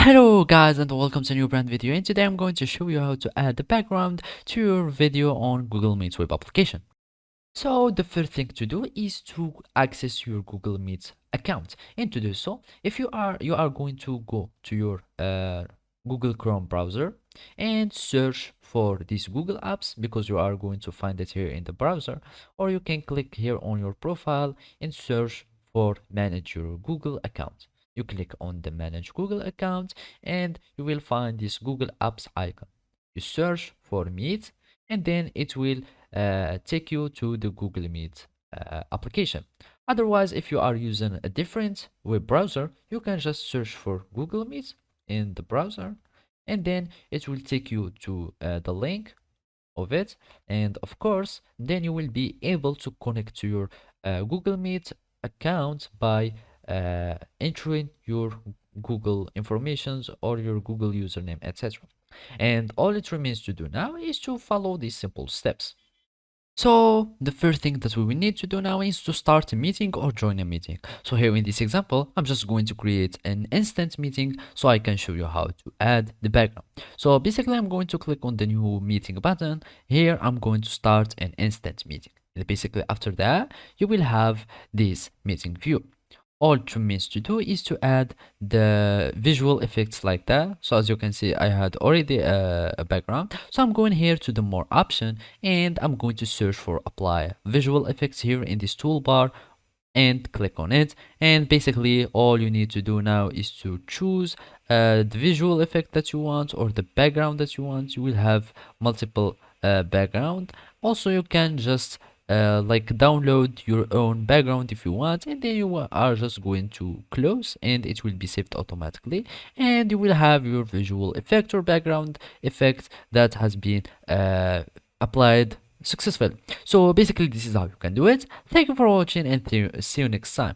Hello guys and welcome to a new brand video, and today I'm going to show you how to add the background to your video on Google Meet web application. So the first thing to do is to access your Google Meet account, and to do so, if you are going to go to your Google Chrome browser and search for these Google apps, because you are going to find it here in the browser, or you can click here on your profile and search for manage your Google account. You click on the manage Google account and you will find this Google Apps icon. You search for Meet and then it will take you to the Google Meet application. Otherwise, if you are using a different web browser, you can just search for Google Meet in the browser and then it will take you to the link of it, and of course then you will be able to connect to your Google Meet account by entering your Google informations or your Google username, etc. And all it remains to do now is to follow these simple steps. So the first thing that we will need to do now is to start a meeting or join a meeting. So here in this example, I'm just going to create an instant meeting so I can show you how to add the background. So basically I'm going to click on the new meeting button. Here I'm going to start an instant meeting. And basically after that, you will have this meeting view. All it remains to do is to add the visual effects like that. So as you can see, I had already a background, so I'm going here to the more option and I'm going to search for apply visual effects here in this toolbar and click on it. And basically all you need to do now is to choose the visual effect that you want or the background that you want. You will have multiple background. Also you can just like download your own background if you want, and then you are just going to close and it will be saved automatically, and you will have your visual effect or background effect that has been applied successfully. So basically this is how you can do it. Thank you for watching and see you next time.